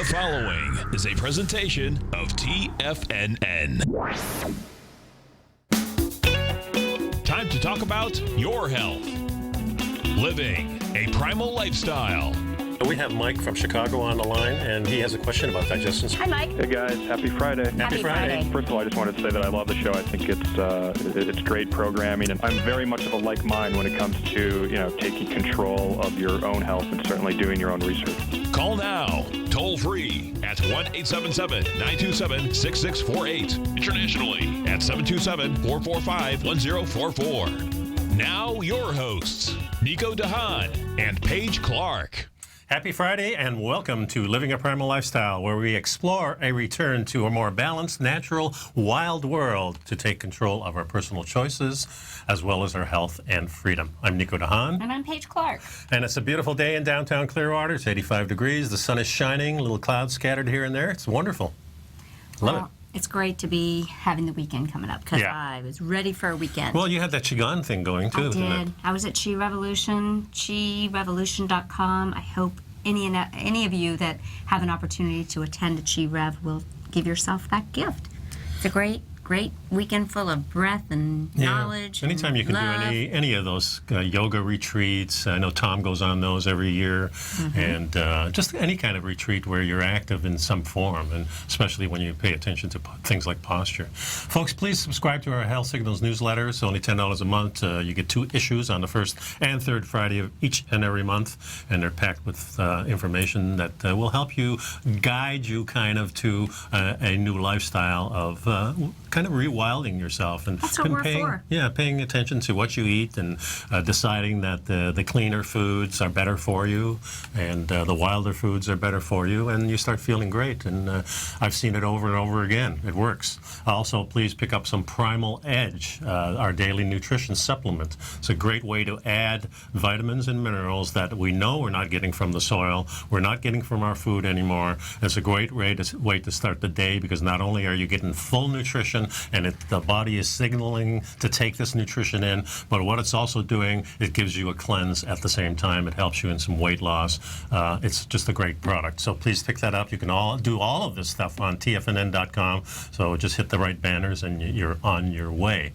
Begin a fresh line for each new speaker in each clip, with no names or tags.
The following is a presentation of TFNN. Time to talk about your health. Living a primal lifestyle.
We have Mike from Chicago on the line, and he has a question about digestion.
Hi, Mike.
Hey, guys. Happy Friday.
Happy Friday.
First of all, I just wanted to say that I love the show. I think it's great programming, and I'm very much of a like mind when it comes to, taking control of your own health and certainly doing your own research.
Call now, toll free at 1-877-927-6648. Internationally at 727-445-1044. Now your hosts, Nico Haan and Paige Clarke.
Happy Friday, and welcome to Living a Primal Lifestyle, where we explore a return to a more balanced, natural, wild world to take control of our personal choices, as well as our health and freedom. I'm Nico Haan.
And I'm Paige Clarke.
And it's a beautiful day in downtown Clearwater. It's 85 degrees. The sun is shining, little clouds scattered here and there. It's wonderful. Love it.
It's great to be having the weekend coming up because I was ready for a weekend.
Well, you had that Qigong thing going too.
I did.
Didn't it?
I was at Chi Revolution, chirevolution.com. I hope any of you that have an opportunity to attend a Chi Rev will give yourself that gift. It's a great weekend full of breath and knowledge.
Anytime you can
love.
do any of those yoga retreats. I know Tom goes on those every year, and just any kind of retreat where you're active in some form, and especially when you pay attention to things like posture. Folks, please subscribe to our Health Signals newsletter. It's only $10 a month. You get 2 issues on the first and third Friday of each and every month, and they're packed with information that will help you, guide you kind of to a new lifestyle of kind of rewilding yourself and
That's what we're for.
paying attention to what you eat and deciding that the cleaner foods are better for you and the wilder foods are better for you, and you start feeling great. And I've seen it over and over again. It works. Also, please pick up some Primal Edge, our daily nutrition supplement. It's a great way to add vitamins and minerals that we know we're not getting from the soil, we're not getting from our food anymore. It's a great way to start the day, because not only are you getting full nutrition and the body is signaling to take this nutrition in, but what it's also doing, it gives you a cleanse at the same time. It helps you in some weight loss. It's just a great product. So please pick that up. You can do all of this stuff on TFNN.com. So just hit the right banners and you're on your way.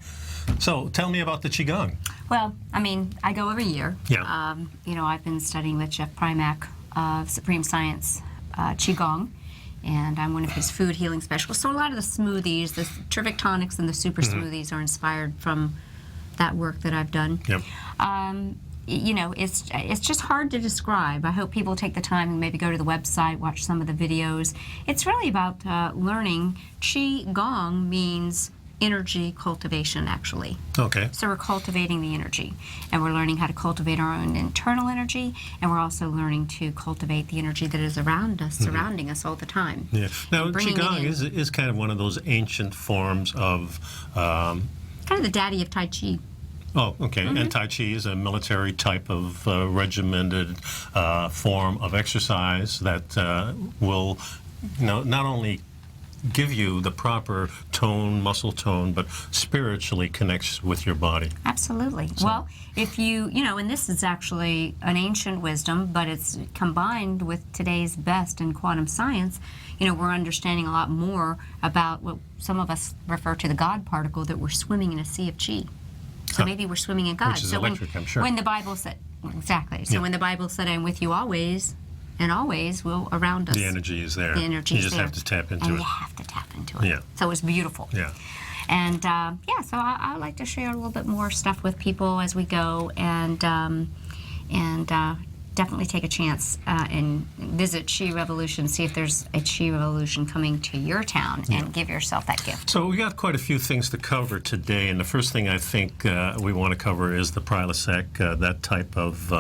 So tell me about the Qigong.
Well, I go every year.
Yeah.
I've been studying with Jeff Primack of Supreme Science Qigong, and I'm one of his food healing specialists. So a lot of the smoothies, the terrific tonics and the super smoothies are inspired from that work that I've done.
Yep.
It's just hard to describe. I hope people take the time and maybe go to the website, watch some of the videos. It's really about learning. Qi Gong means energy cultivation, actually.
Okay.
So we're cultivating the energy, and we're learning how to cultivate our own internal energy, and we're also learning to cultivate the energy that is around us, surrounding us all the time.
Yeah. Now,
Bringing
Qigong
it in.
is kind of one of those ancient forms of...
kind of the daddy of Tai Chi.
Oh, okay. And Tai Chi is a military type of regimented form of exercise that will, not only give you the proper tone, muscle tone, but spiritually connects with your body.
Absolutely. So. Well, if and this is actually an ancient wisdom, but it's combined with today's best in quantum science. We're understanding a lot more about what some of us refer to the God particle, that we're swimming in a sea of chi. So maybe we're swimming in God.
Which is
so
electric, I'm sure.
When the Bible said, exactly. So when the Bible said, "I'm with you always," and always will around us.
The energy is there.
The energy
is
there.
You just have to tap into it.
And you have to tap into it.
Yeah.
So it's beautiful.
Yeah.
And so I like to share a little bit more stuff with people as we go, and definitely take a chance and visit Chi Revolution, see if there's a Chi Revolution coming to your town, and give yourself that gift.
So we got quite a few things to cover today, and the first thing I think we want to cover is the Prilosec, that type of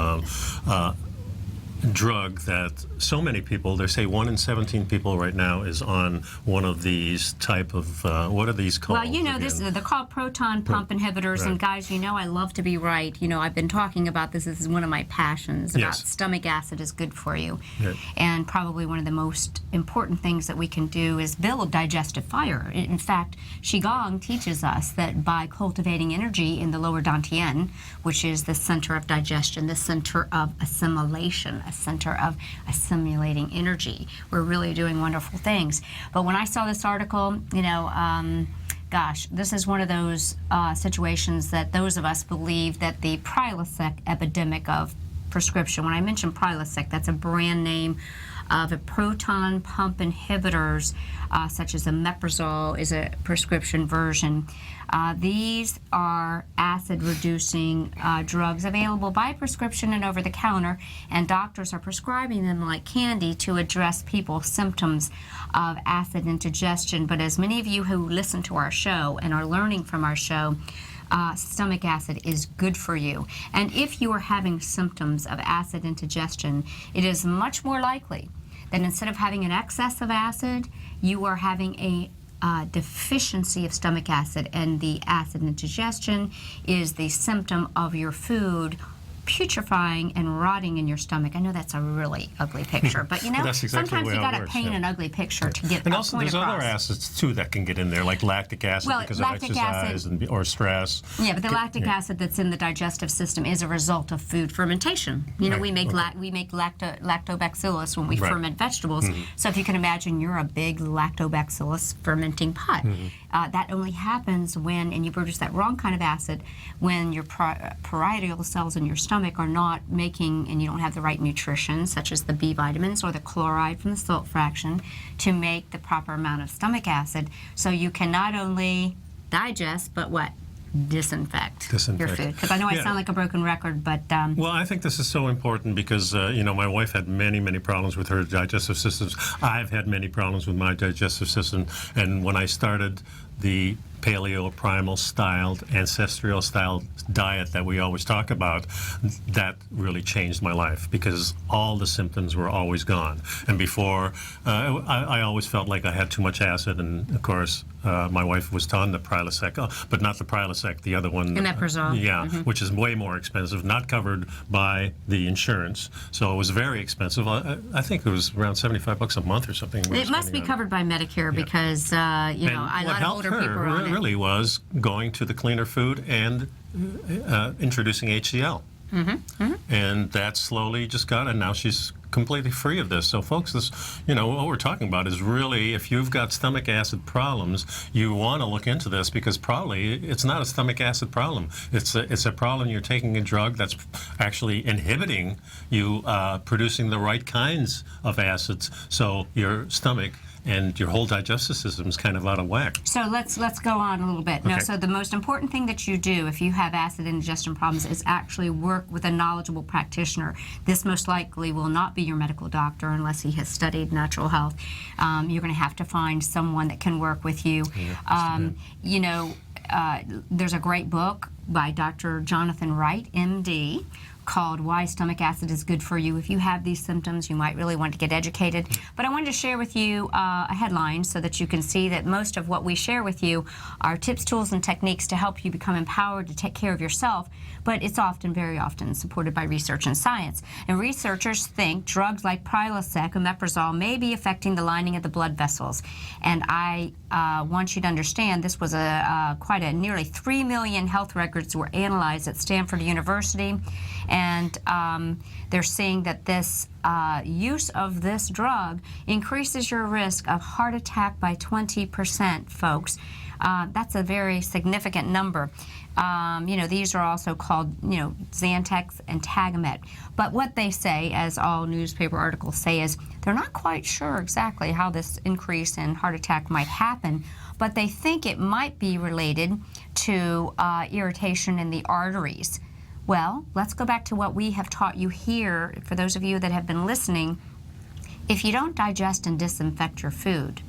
drug that so many people, they say 1 in 17 people right now is on one of these type of, what are these called?
Well, they're called proton pump inhibitors,
Right.
and guys, I love to be right. I've been talking about this. This is one of my passions, about stomach acid is good for you.
Yeah.
And probably one of the most important things that we can do is build digestive fire. In fact, Qigong teaches us that by cultivating energy in the lower dantian, which is the center of digestion, the center of assimilation a center of assimilating energy. We're really doing wonderful things. But when I saw this article, gosh, this is one of those situations that those of us believe that the Prilosec epidemic of prescription, when I mention Prilosec, that's a brand name of a proton pump inhibitors, such as omeprazole is a prescription version. These are acid-reducing drugs available by prescription and over the counter, and doctors are prescribing them like candy to address people's symptoms of acid indigestion. But as many of you who listen to our show and are learning from our show, stomach acid is good for you. And if you are having symptoms of acid indigestion, it is much more likely that instead of having an excess of acid, you are having a deficiency of stomach acid, and the acid indigestion is the symptom of your food putrefying and rotting in your stomach. I know that's a really ugly picture, but
That's exactly
sometimes
the
you
way it
got to
works,
paint
yeah.
an ugly picture to get
And
that
also,
point
there's
across.
other acids too that can get in there, like lactic acid
Well,
because
lactic
of exercise or stress.
Yeah, but the lactic acid that's in the digestive system is a result of food fermentation. You know,
Right,
we make
okay.
we make lactobacillus when we
Right.
ferment vegetables. So if you can imagine, you're a big lactobacillus fermenting pot. That only happens when, and you produce that wrong kind of acid, when your parietal cells in your stomach are not making, and you don't have the right nutrition, such as the B vitamins or the chloride from the salt fraction, to make the proper amount of stomach acid. So you can not only digest, but what? Disinfect your
Disinfect.
food. Because I know I
Yeah.
sound like a broken record, but
Well, I think this is so important because, my wife had many, many problems with her digestive systems. I've had many problems with my digestive system. And when I started the paleo primal styled, ancestral style diet that we always talk about, that really changed my life because all the symptoms were always gone. And before, I always felt like I had too much acid, and of course, my wife was on the Prilosec, but not the Prilosec, the other one.
Omeprazole.
Which is way more expensive, not covered by the insurance. So it was very expensive. I think it was around $75 a month or something. we were
it must be
spending on it.
covered by Medicare because, a
And
lot
what
of
helped
older
her
people are on it.
really was going to the cleaner food and introducing HCl. And that slowly just got, and now she's completely free of this. So folks, this, what we're talking about is really, if you've got stomach acid problems, you want to look into this because probably it's not a stomach acid problem. It's a problem you're taking a drug that's actually inhibiting you producing the right kinds of acids. So your stomach and your whole digestive system is kind of out of whack.
So let's go on a little bit. No,
Okay.
so the most important thing that you do if you have acid indigestion problems is actually work with a knowledgeable practitioner. This most likely will not be your medical doctor unless he has studied natural health. You're going to have to find someone that can work with you. There's a great book by Dr. Jonathan Wright, MD, called Why Stomach Acid is Good for You. If you have these symptoms, you might really want to get educated. But I wanted to share with you a headline so that you can see that most of what we share with you are tips, tools, and techniques to help you become empowered to take care of yourself, but it's often, very often, supported by research and science. And researchers think drugs like Prilosec, omeprazole, may be affecting the lining of the blood vessels. And I want you to understand this was nearly 3 million health records were analyzed at Stanford University. And they're seeing that this use of this drug increases your risk of heart attack by 20%, folks. That's a very significant number. These are also called, Xantex and Tagamet. But what they say, as all newspaper articles say, is they're not quite sure exactly how this increase in heart attack might happen, but they think it might be related to irritation in the arteries. Well, let's go back to what we have taught you here. For those of you that have been listening, if you don't digest and disinfect your food,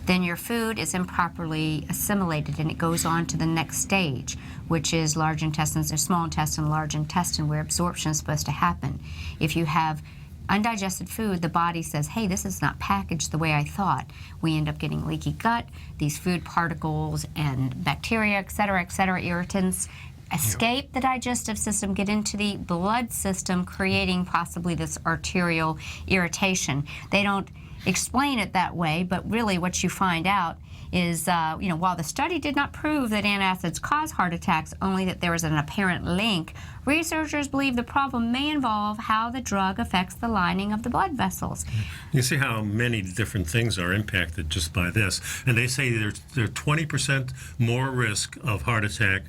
then your food is improperly assimilated and it goes on to the next stage, which is large intestines or small intestine, large intestine, where absorption is supposed to happen. If you have undigested food, the body says, hey, this is not packaged the way I thought. We end up getting leaky gut, these food particles and bacteria, et cetera, irritants, escape the digestive system, get into the blood system, creating possibly this arterial irritation. They don't explain it that way, but really what you find out is, while the study did not prove that antacids cause heart attacks, only that there is an apparent link, researchers believe the problem may involve how the drug affects the lining of the blood vessels.
You see how many different things are impacted just by this. And they say there's 20% more risk of heart attack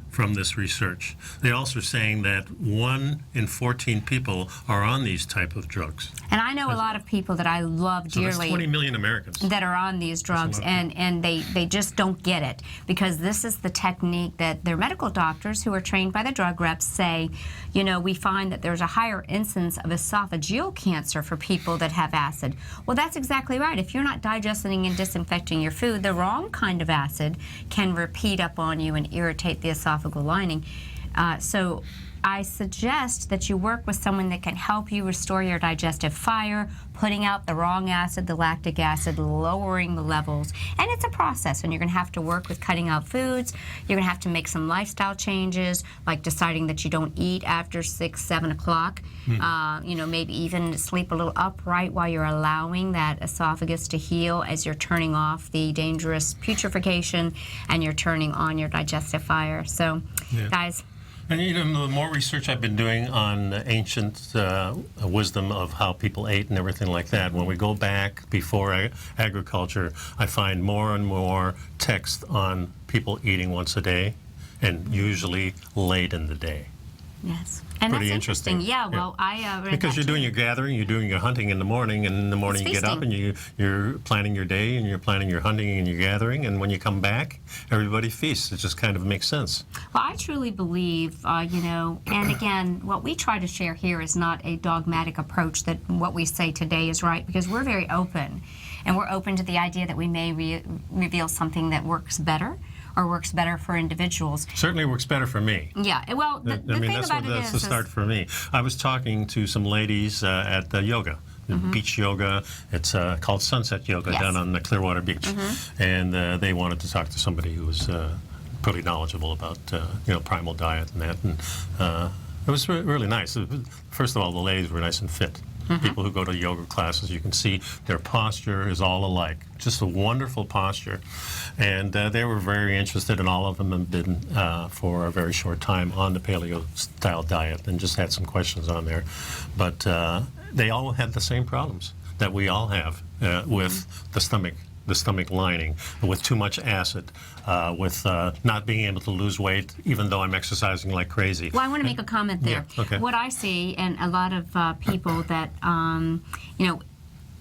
from this research. They're also saying that 1 in 14 people are on these type of drugs.
And I know a lot of people that I love dearly.
So that's 20 million Americans
that are on these drugs, and they just don't get it, because this is the technique that their medical doctors who are trained by the drug reps say, we find that there's a higher incidence of esophageal cancer for people that have acid. Well, that's exactly right. If you're not digesting and disinfecting your food, the wrong kind of acid can repeat up on you and irritate the esophageal lining. So I suggest that you work with someone that can help you restore your digestive fire, putting out the wrong acid, the lactic acid, lowering the levels. And it's a process, and you're going to have to work with cutting out foods. You're going to have to make some lifestyle changes, like deciding that you don't eat after 6, 7 o'clock. Maybe even sleep a little upright while you're allowing that esophagus to heal as you're turning off the dangerous putrefaction and you're turning on your digestive fire. So, guys,
and the more research I've been doing on ancient wisdom of how people ate and everything like that, when we go back before agriculture, I find more and more text on people eating once a day, and usually late in the day.
Yes. And
pretty
that's
interesting.
Yeah, well, I read
because
that
you're doing
too.
your gathering, you're doing your hunting in the morning, and in the morning you get up and you're planning your day, and you're planning your hunting and your gathering, and when you come back, everybody feasts. It just kind of makes sense.
Well, I truly believe, and again, what we try to share here is not a dogmatic approach that what we say today is right, because we're very open, and we're open to the idea that we may reveal something that works better, or works better for individuals.
Certainly works better for me.
Yeah, well, the thing about it is...
That's the start for me. I was talking to some ladies at yoga, beach yoga. It's called Sunset Yoga down on the Clearwater Beach. And they wanted to talk to somebody who was pretty knowledgeable about, primal diet and that. And it was really nice. First of all, the ladies were nice and fit. People who go to yoga classes, you can see their posture is all alike. Just a wonderful posture. And they were very interested, and all of them have been for a very short time on the paleo-style diet, and just had some questions on there. But they all had the same problems that we all have with the stomach lining, with too much acid, with not being able to lose weight, even though I'm exercising like crazy.
Well, I want to make a comment there.
Yeah, okay.
What I see, and a lot of people that,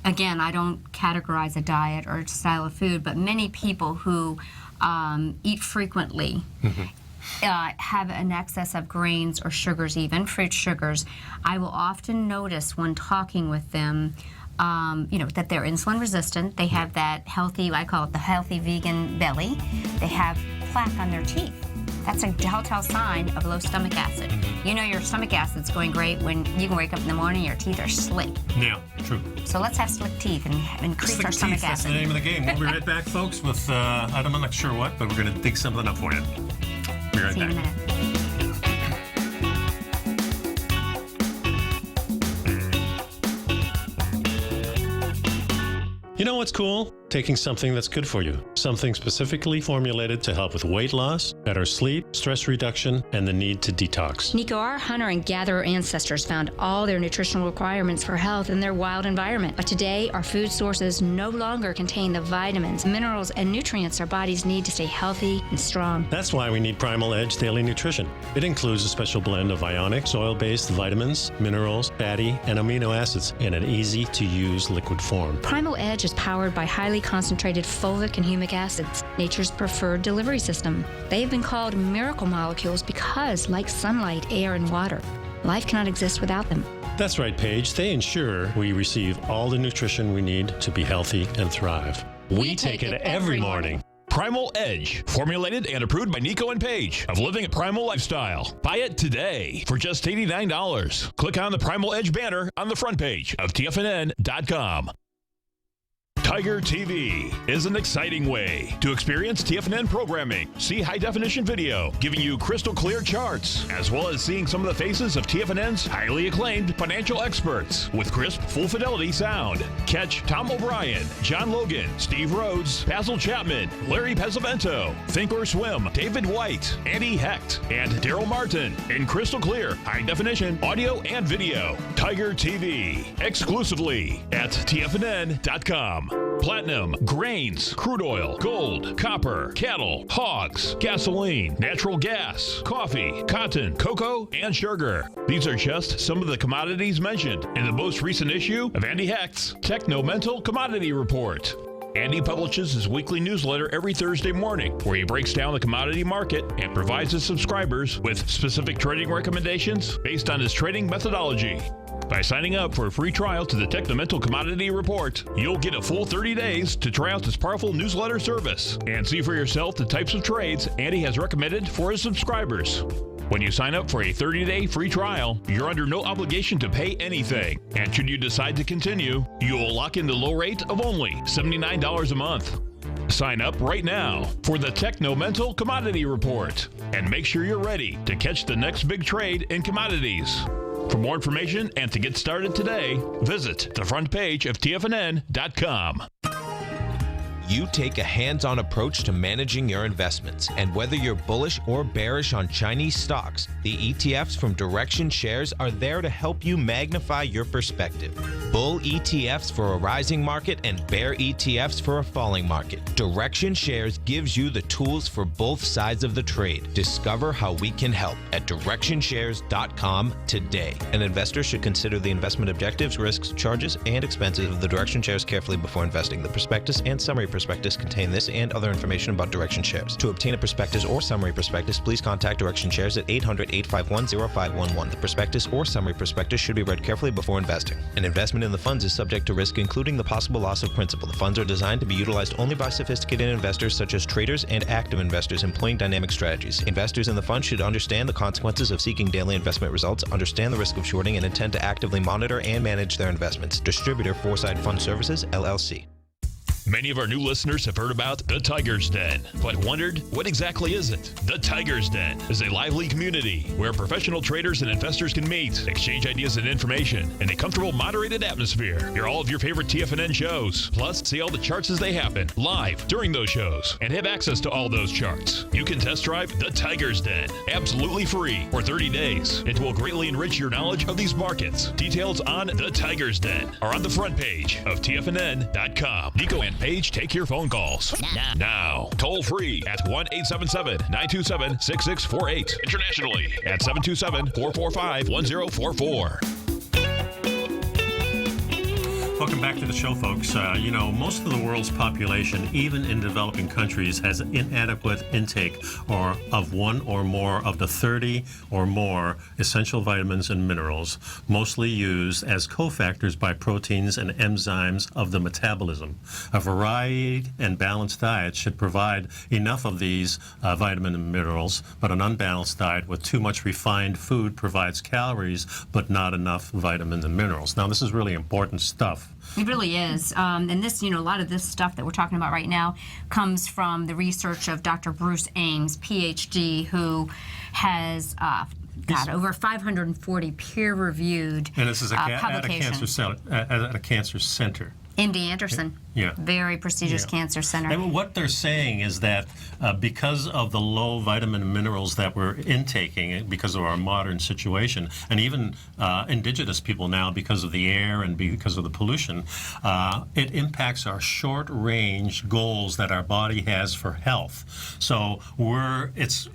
again, I don't categorize a diet or a style of food, but many people who eat frequently have an excess of grains or sugars, even fruit sugars. I will often notice when talking with them, that they're insulin resistant. They have that healthy, I call it the healthy vegan belly. They have plaque on their teeth. That's a telltale sign of low stomach acid. Your stomach acid's going great when you can wake up in the morning, your teeth are slick.
Yeah, true.
So let's have slick teeth and increase
Slick
our stomach
teeth, that's
acid.
the name of the game. We'll be right back, folks, with, I'm not sure what, but we're going to dig something up for you. Be right
See you in a
back.
minute.
You know what's cool? Taking something that's good for you. Something specifically formulated to help with weight loss, better sleep, stress reduction, and the need to detox.
Nico, our hunter and gatherer ancestors found all their nutritional requirements for health in their wild environment. But today, our food sources no longer contain the vitamins, minerals, and nutrients our bodies need to stay healthy and strong.
That's why we need Primal Edge Daily Nutrition. It includes a special blend of ionic, soil-based vitamins, minerals, fatty, and amino acids in an easy-to-use liquid form.
Primal Edge is powered by highly concentrated fulvic and humic acids, nature's preferred delivery system. They have been called miracle molecules because, like sunlight, air, and water, life cannot exist without them.
That's right, Paige. They ensure we receive all the nutrition we need to be healthy and thrive. We take it every morning.
Primal Edge, formulated and approved by Nico and Paige of Living a Primal Lifestyle. Buy it today for just $89. Click on the Primal Edge banner on the front page of TFNN.com. Tiger TV is an exciting way to experience TFNN programming. See high-definition video giving you crystal clear charts, as well as seeing some of the faces of TFNN's highly acclaimed financial experts with crisp, full-fidelity sound. Catch Tom O'Brien, John Logan, Steve Rhodes, Basil Chapman, Larry Pesavento, Think or Swim, David White, Andy Hecht, and Daryl Martin in crystal clear, high-definition audio and video. Tiger TV, exclusively at TFNN.com. Platinum, grains, crude oil, gold, copper, cattle, hogs, gasoline, natural gas, coffee, cotton, cocoa, and sugar. These are just some of the commodities mentioned in the most recent issue of Andy Hecht's Techno-Mental Commodity Report. Andy publishes his weekly newsletter every Thursday morning, where he breaks down the commodity market and provides his subscribers with specific trading recommendations based on his trading methodology. By signing up for a free trial to the Techno-Mental Commodity Report, you'll get a full 30 days to try out this powerful newsletter service and see for yourself the types of trades Andy has recommended for his subscribers. When you sign up for a 30-day free trial, you're under no obligation to pay anything. And should you decide to continue, you will lock in the low rate of only $79 a month. Sign up right now for the Techno-Mental Commodity Report and make sure you're ready to catch the next big trade in commodities. For more information and to get started today, visit the front page of TFNN.com.
You take a hands-on approach to managing your investments, and whether you're bullish or bearish on Chinese stocks, the ETFs from Direction Shares are there to help you magnify your perspective. Bull ETFs for a rising market and bear ETFs for a falling market. Direction Shares gives you the tools for both sides of the trade. Discover how we can help at DirectionShares.com today. An investor should consider the investment objectives, risks, charges, and expenses of the Direction Shares carefully before investing. The prospectus and summary prospectus contain this and other information about Direction Shares. To obtain a prospectus or summary prospectus, please contact Direction Shares at 800-851-0511. The prospectus or summary prospectus should be read carefully before investing. An investment in the funds is subject to risk, including the possible loss of principal. The funds are designed to be utilized only by sophisticated investors such as traders and active investors employing dynamic strategies. Investors in the fund should understand the consequences of seeking daily investment results, understand the risk of shorting, and intend to actively monitor and manage their investments. Distributor Foresight Fund Services, LLC.
Many of our new listeners have heard about the Tiger's Den, but wondered, what exactly is it? The Tiger's Den is a lively community where professional traders and investors can meet, exchange ideas and information in a comfortable, moderated atmosphere. Hear all of your favorite TFNN shows, plus see all the charts as they happen live during those shows and have access to all those charts. You can test drive the Tiger's Den absolutely free for 30 days. It will greatly enrich your knowledge of these markets. Details on the Tiger's Den are on the front page of TFNN.com. Nico and Paige take your phone calls now. Toll free at 1-877-927-6648. Internationally at 727-445-1044.
Welcome back to the show, folks. Most of the world's population, even in developing countries, has inadequate intake of one or more of the 30 or more essential vitamins and minerals, mostly used as cofactors by proteins and enzymes of the metabolism. A varied and balanced diet should provide enough of these vitamin and minerals, but an unbalanced diet with too much refined food provides calories, but not enough vitamins and minerals. Now, this is really important stuff.
It really is. And this, a lot of this stuff that we're talking about right now comes from the research of Dr. Bruce Ames, PhD, who has over 540 peer-reviewed
and this is
publications.
At a cancer center.
MD Anderson.
Yeah.
Very prestigious cancer center.
And what they're saying is that because of the low vitamin and minerals that we're intaking, because of our modern situation, and even indigenous people now, because of the air and because of the pollution, it impacts our short-range goals that our body has for health. So it's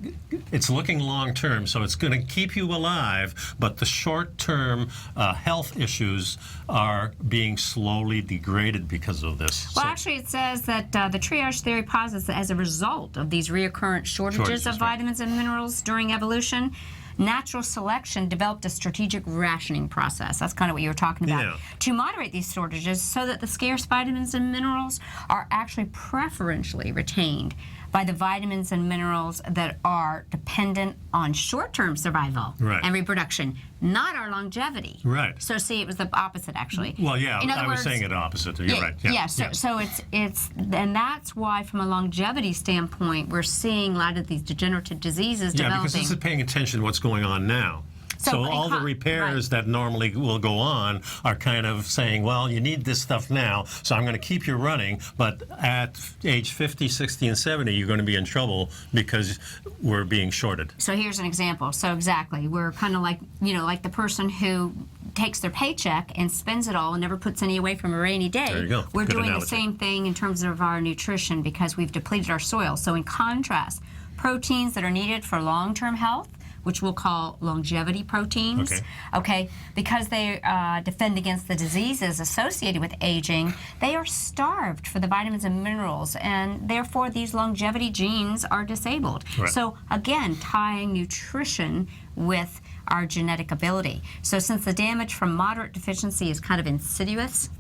looking long-term, so it's going to keep you alive, but the short-term health issues are being slowly degraded because of this.
Well, actually, it says that the triage theory posits that as a result of these reoccurrent shortages of vitamins and minerals during evolution, natural selection developed a strategic rationing process. That's kind of what you were talking about. To moderate these shortages so that the scarce vitamins and minerals are actually preferentially retained by the vitamins and minerals that are dependent on short-term survival and reproduction, not our longevity.
Right.
So see, it was the opposite, actually.
Well, yeah,
In other
I was
words,
saying it opposite. You're right.
Yeah. So it's and that's why, from a longevity standpoint, we're seeing a lot of these degenerative diseases developing.
Yeah, because this is paying attention to what's going on now. So all the repairs that normally will go on are kind of saying, well, you need this stuff now, so I'm going to keep you running, but at age 50, 60, and 70, you're going to be in trouble because we're being shorted.
So here's an example. So exactly, we're kind of like, like the person who takes their paycheck and spends it all and never puts any away from a rainy day.
There you go.
We're
Good
doing
analogy.
the same thing in terms of our nutrition because we've depleted our soil. So in contrast, proteins that are needed for long-term health, which we'll call longevity proteins, okay, because they defend against the diseases associated with aging, they are starved for the vitamins and minerals, and therefore these longevity genes are disabled.
Right.
So again, tying nutrition with our genetic ability. So since the damage from moderate deficiency is kind of insidious,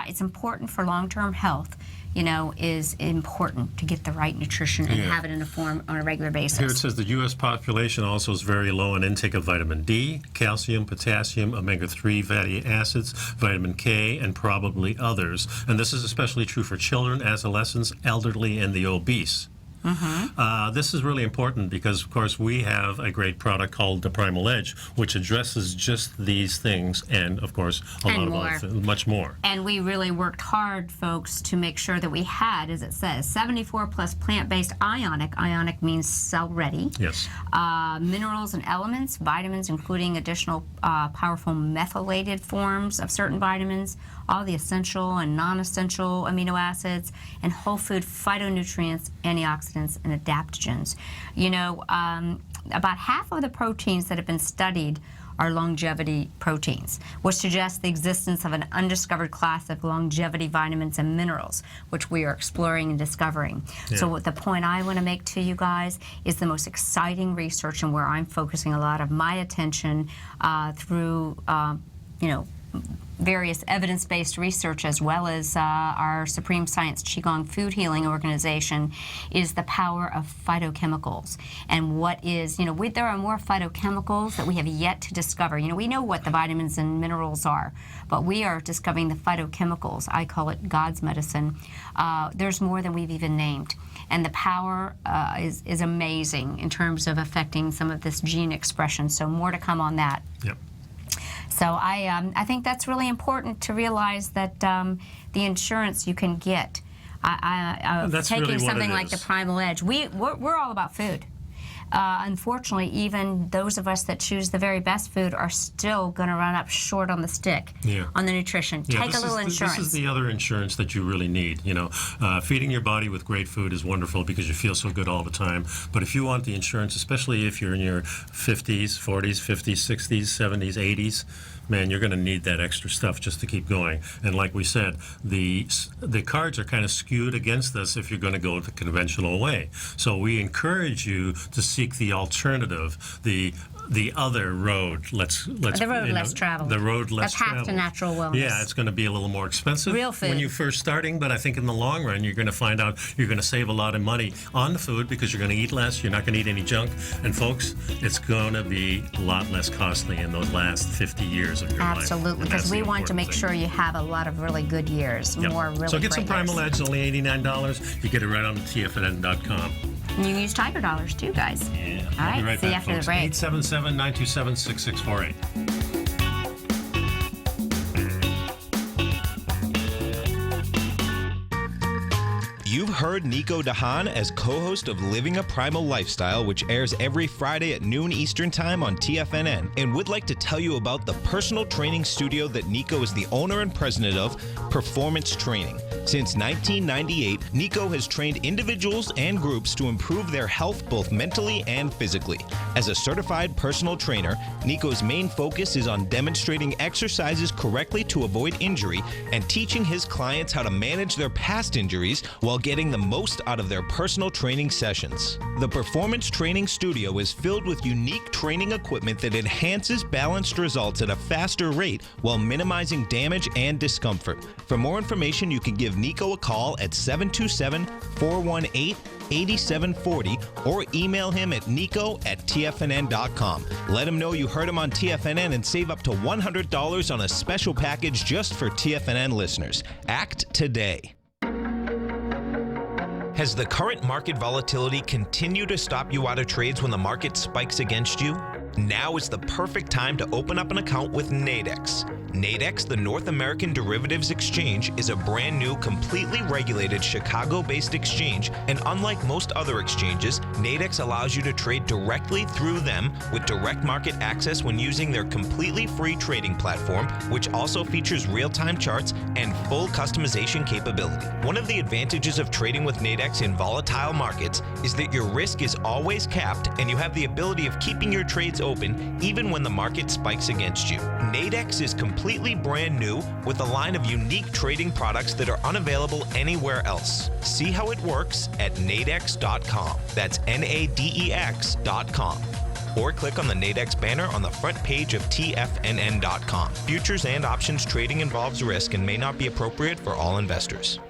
it's important for long-term health, is important to get the right nutrition and have it in a form on a regular basis.
Here it says the U.S. population also is very low in intake of vitamin D, calcium, potassium, omega-3 fatty acids, vitamin K, and probably others. And this is especially true for children, adolescents, elderly, and the obese. This is really important because, of course, we have a great product called the Primal Edge, which addresses just these things and, of course, much more.
And we really worked hard, folks, to make sure that we had, as it says, 74 plus plant-based ionic. Ionic means cell-ready.
Yes.
Minerals and elements, vitamins, including additional powerful methylated forms of certain vitamins, all the essential and non-essential amino acids, and whole food phytonutrients, antioxidants, and adaptogens. About half of the proteins that have been studied are longevity proteins, which suggests the existence of an undiscovered class of longevity vitamins and minerals, which we are exploring and discovering. Yeah. So what the point I want to make to you guys is the most exciting research and where I'm focusing a lot of my attention through, various evidence-based research, as well as our Supreme Science Qigong Food Healing Organization, is the power of phytochemicals. And what is, there are more phytochemicals that we have yet to discover. We know what the vitamins and minerals are, but we are discovering the phytochemicals. I call it God's medicine. There's more than we've even named. And the power is amazing in terms of affecting some of this gene expression. So more to come on that.
Yep.
So I think that's really important to realize that the insurance you can get, taking
really
something like the Primal Edge, we're all about food. Unfortunately, even those of us that choose the very best food are still going to run up short on the stick on the nutrition.
Yeah,
Take a little insurance.
This is the other insurance that you really need. Feeding your body with great food is wonderful because you feel so good all the time. But if you want the insurance, especially if you're in your 50s, 40s, 50s, 60s, 70s, 80s, man, you're going to need that extra stuff just to keep going. And like we said, the cards are kind of skewed against us if you're going to go the conventional way. So we encourage you to seek the alternative, the other road. The road less traveled. The road less traveled.
The path to natural wellness.
Yeah, it's going to be a little more expensive
Real food.
when you're first starting, but I think in the long run you're going to find out you're going to save a lot of money on the food because you're going to eat less, you're not going to eat any junk, and folks, it's going to be a lot less costly in those last 50 years of your life.
Absolutely, because we want to make sure you have a lot of really good years, more really
So get some
great
Primal
years.
Edge, only $89. You get it right on the TFNN.com.
And you can use Tiger Dollars too, guys.
Yeah.
All right,
Be right
see you
back,
after
folks.
the break.
877-927-6648.
You've heard Nico Haan as co-host of Living a Primal Lifestyle, which airs every Friday at noon Eastern Time on TFNN, and would like to tell you about the personal training studio that Nico is the owner and president of, Performance Training. Since 1998, Nico has trained individuals and groups to improve their health both mentally and physically. As a certified personal trainer, Nico's main focus is on demonstrating exercises correctly to avoid injury and teaching his clients how to manage their past injuries while getting the most out of their personal training sessions. The Performance Training Studio is filled with unique training equipment that enhances balanced results at a faster rate while minimizing damage and discomfort. For more information, you can give Nico a call at 727-418-8888 8740 or email him at nico@tfnn.com. Let him know you heard him on TFNN and save up to $100 on a special package just for TFNN listeners. Act today. Has the current market volatility continued to stop you out of trades when the market spikes against you? Now is the perfect time to open up an account with Nadex. Nadex, the North American Derivatives Exchange, is a brand new, completely regulated Chicago-based exchange, and unlike most other exchanges, Nadex allows you to trade directly through them with direct market access when using their completely free trading platform, which also features real-time charts and full customization capability. One of the advantages of trading with Nadex in volatile markets is that your risk is always capped and you have the ability of keeping your trades open even when the market spikes against you. Nadex is completely brand new with a line of unique trading products that are unavailable anywhere else. See how it works at nadex.com. That's NADEX.com. Or click on the Nadex banner on the front page of TFNN.com. Futures and options trading involves risk and may not be appropriate for all investors.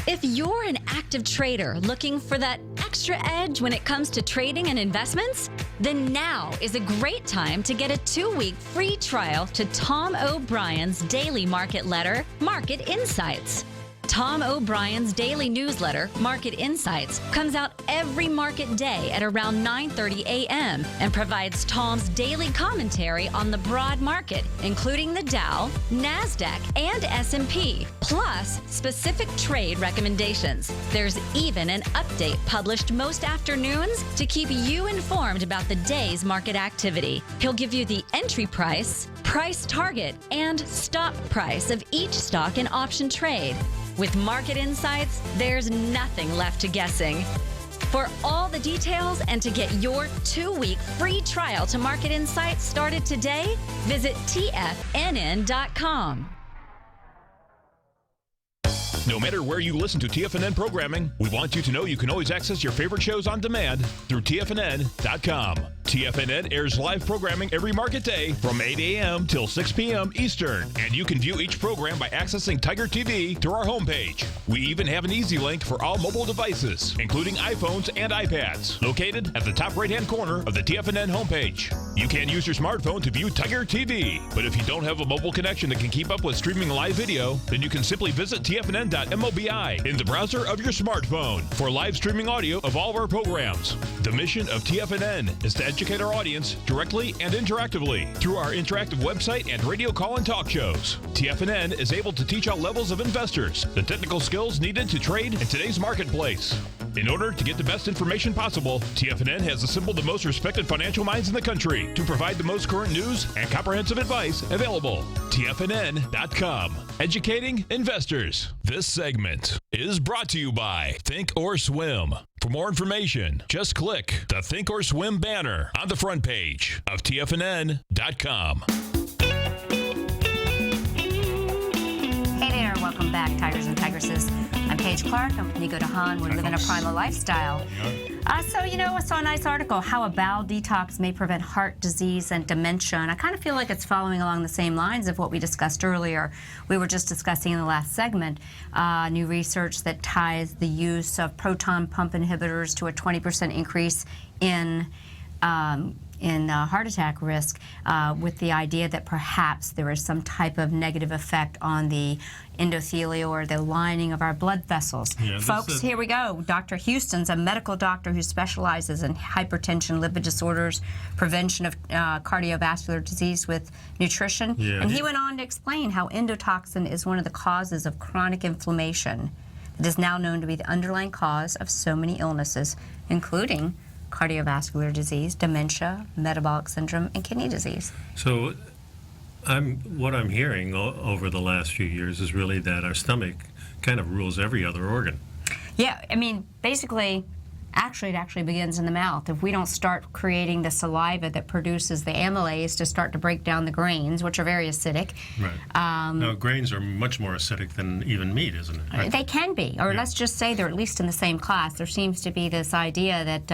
If you're an active trader looking for that extra edge when it comes to trading and investments, then now is a great time to get a 2-week free trial to Tom O'Brien's daily market letter, Market Insights. Tom O'Brien's daily newsletter, Market Insights, comes out every market day at around 9:30 a.m. and provides Tom's daily commentary on the broad market, including the Dow, NASDAQ, and S&P, plus specific trade recommendations. There's even an update published most afternoons to keep you informed about the day's market activity. He'll give you the entry price, price target, and stop price of each stock and option trade. With Market Insights, there's nothing left to guessing. For all the details and to get your 2-week free trial to Market Insights started today, visit TFNN.com.
No matter where you listen to TFNN programming, we want you to know you can always access your favorite shows on demand through TFNN.com. TFNN airs live programming every market day from 8 a.m. till 6 p.m. Eastern, and you can view each program by accessing Tiger TV through our homepage. We even have an easy link for all mobile devices, including iPhones and iPads, located at the top right-hand corner of the TFNN homepage. You can use your smartphone to view Tiger TV, but if you don't have a mobile connection that can keep up with streaming live video, then you can simply visit TFNN.mobi in the browser of your smartphone for live streaming audio of all of our programs. The mission of TFNN is to educate our audience directly and interactively through our interactive website and radio call and talk shows. TFNN is able to teach all levels of investors the technical skills needed to trade in today's marketplace. In order to get the best information possible, TFNN has assembled the most respected financial minds in the country to provide the most current news and comprehensive advice available. TFNN.com, educating investors. This segment is brought to you by Think or Swim. For more information, just click the Think or Swim banner on the front page of TFNN.com.
Hey there, welcome back, Tigers and Tigresses. I'm Paige Clarke. I'm with Nico to Haan. We're living a primal lifestyle. So, I saw a nice article, how a bowel detox may prevent heart disease and dementia. And I kind of feel like it's following along the same lines of what we discussed earlier. We were just discussing in the last segment, new research that ties the use of proton pump inhibitors to a 20% increase in heart attack risk, with the idea that perhaps there is some type of negative effect on the endothelial or the lining of our blood vessels. Yeah, folks, here we go. Dr. Houston's a medical doctor who specializes in hypertension, lipid disorders, prevention of cardiovascular disease with nutrition. Yeah, and he went on to explain how endotoxin is one of the causes of chronic inflammation. It is now known to be the underlying cause of so many illnesses, including cardiovascular disease, dementia, metabolic syndrome, and kidney disease.
So what I'm hearing over the last few years is really that our stomach kind of rules every other organ.
Yeah, I mean, basically, it actually begins in the mouth. If we don't start creating the saliva that produces the amylase to start to break down the grains, which are very acidic. Right.
Now, grains are much more acidic than even meat, isn't it?
They can be, or let's just say they're at least in the same class. There seems to be this idea that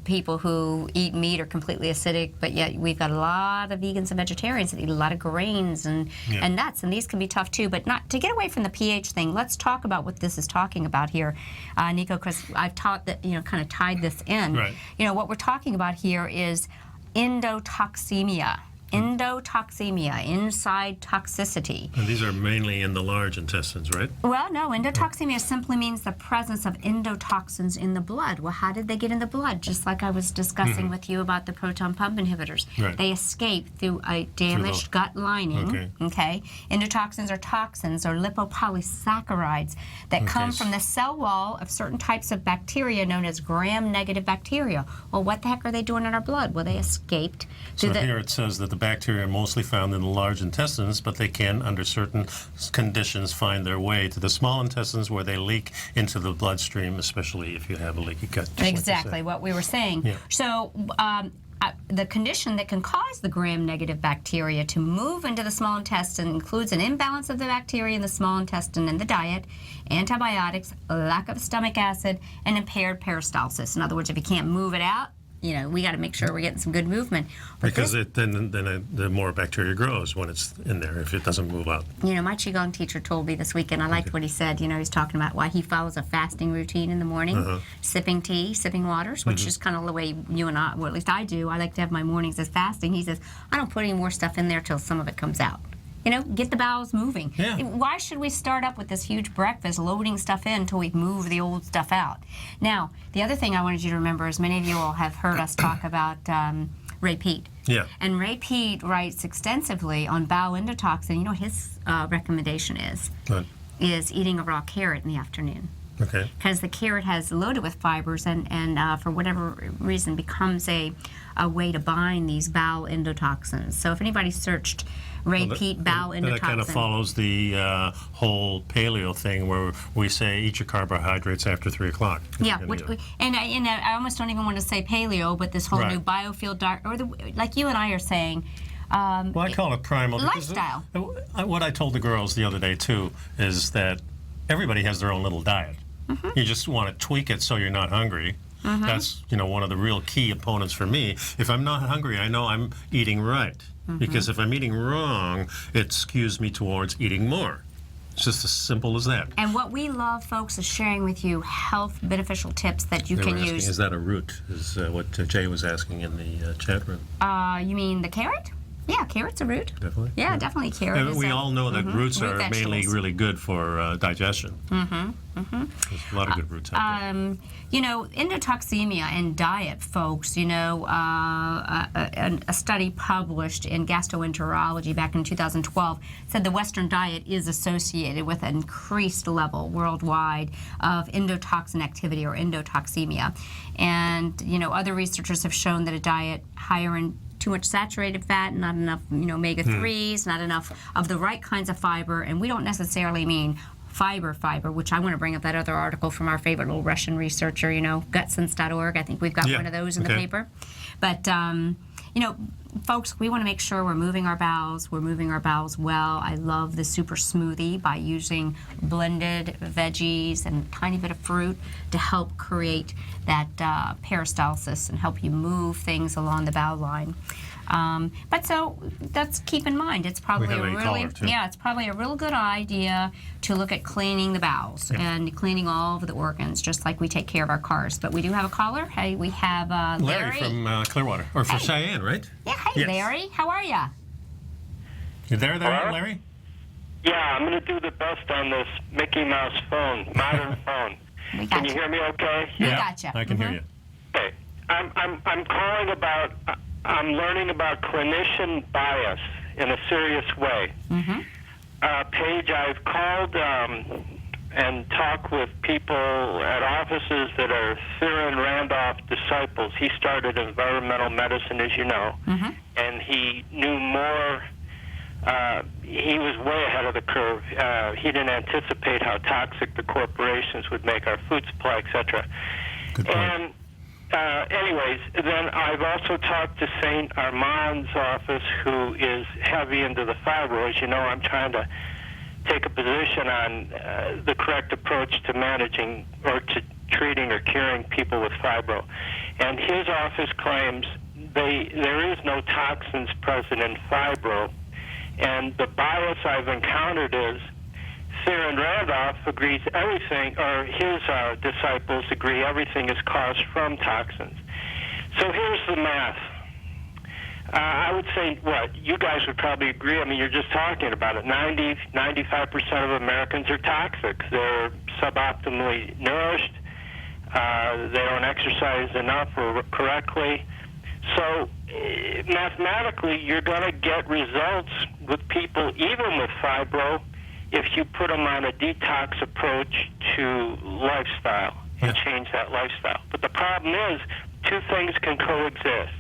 people who eat meat are completely acidic, but yet we've got a lot of vegans and vegetarians that eat a lot of grains and nuts, and these can be tough too. But not to get away from the pH thing, let's talk about what this is talking about here, Nico, because I've taught that, kind of tied this in.
Right.
What we're talking about here is endotoxemia. Endotoxemia, inside toxicity.
And these are mainly in the large intestines, right?
Well, no, endotoxemia simply means the presence of endotoxins in the blood. Well, how did they get in the blood? Just like I was discussing with you about the proton pump inhibitors.
Right.
They escape through a damaged gut lining. Okay. Endotoxins are toxins or lipopolysaccharides that come from the cell wall of certain types of bacteria known as gram-negative bacteria. Well, what the heck are they doing in our blood? Well, they escaped.
So here it says that the bacteria are mostly found in the large intestines, but they can, under certain conditions, find their way to the small intestines where they leak into the bloodstream, especially if you have a leaky gut.
Exactly what we were saying.
Yeah.
So the condition that can cause the gram-negative bacteria to move into the small intestine includes an imbalance of the bacteria in the small intestine and the diet, antibiotics, lack of stomach acid, and impaired peristalsis. In other words, if you can't move it out, we got to make sure we're getting some good movement. But
because then the more bacteria grows when it's in there, if it doesn't move out.
My Qigong teacher told me this weekend, I liked what he said. He's talking about why he follows a fasting routine in the morning, sipping tea, sipping waters, which is kind of the way you and I, well, at least I do. I like to have my mornings as fasting. He says, I don't put any more stuff in there till some of it comes out. Get the bowels moving.
Yeah.
Why should we start up with this huge breakfast loading stuff in until we move the old stuff out? Now, the other thing I wanted you to remember is many of you all have heard us talk about Ray Peat.
Yeah.
And Ray Peat writes extensively on bowel endotoxin. His recommendation is eating a raw carrot in the afternoon.
Okay.
Because the carrot has loaded with fibers and for whatever reason becomes a way to bind these bowel endotoxins. So if anybody searched Ray Peat bowel endotoxin.
That kind of follows the whole paleo thing where we say eat your carbohydrates after 3 o'clock.
Yeah, and I almost don't even want to say paleo, but this whole new biofield diet, or like you and I are saying.
Well, I call it primal.
Lifestyle.
What I told the girls the other day, too, is that everybody has their own little diet. You just want to tweak it so you're not hungry. That's one of the real key opponents for me. If I'm not hungry, I know I'm eating right. Because if I'm eating wrong, it skews me towards eating more. It's just as simple as that.
And what we love, folks, is sharing with you health beneficial tips that you can use.
Is that a root? Is what Jay was asking in the chat room.
You mean the carrot? Yeah, carrot's a root.
Definitely.
Yeah, definitely carrot.
We all know that roots are mainly really good for digestion. There's a lot of good roots out there.
Endotoxemia and diet, folks, a study published in Gastroenterology back in 2012 said the Western diet is associated with an increased level worldwide of endotoxin activity or endotoxemia. And, other researchers have shown that a diet higher in too much saturated fat, not enough, omega-3s, not enough of the right kinds of fiber, and we don't necessarily mean fiber, which I want to bring up that other article from our favorite little Russian researcher, gutsense.org. I think we've got one of those in the paper. But, folks, we want to make sure we're moving our bowels well. I love the super smoothie by using blended veggies and a tiny bit of fruit to help create that peristalsis and help you move things along the bowel line. But so let's keep in mind it's probably it's probably a real good idea to look at cleaning the bowels and cleaning all of the organs, just like we take care of our cars. But we do have a caller. Hey, we have
Larry from Clearwater, or from Cheyenne, right?
Yeah, hey Larry, how are you?
You there, Larry?
Yeah, I'm going to do the best on this Mickey Mouse phone, modern phone. Can you hear me okay?
We got you.
I can hear you.
Okay. I'm calling about, I'm learning about clinician bias in a serious way. Paige, I've called and talked with people at offices that are Theron Randolph disciples. He started environmental medicine, as you know, and he knew more. He was way ahead of the curve. He didn't anticipate how toxic the corporations would make our food supply, etc.
Good point.
And anyways, then I've also talked to St. Armand's office, who is heavy into the fibroids. I'm trying to take a position on the correct approach to managing or to treating or curing people with fibro. And his office claims there is no toxins present in fibro. And the bias I've encountered is Theron Randolph agrees everything, or his disciples agree everything is caused from toxins. So here's the math. I would say, you guys would probably agree. I mean, you're just talking about it. 95% of Americans are toxic. They're suboptimally nourished. They don't exercise enough or correctly. So mathematically, you're going to get results with people, even with fibro, if you put them on a detox approach to lifestyle and change that lifestyle. But the problem is, two things can coexist.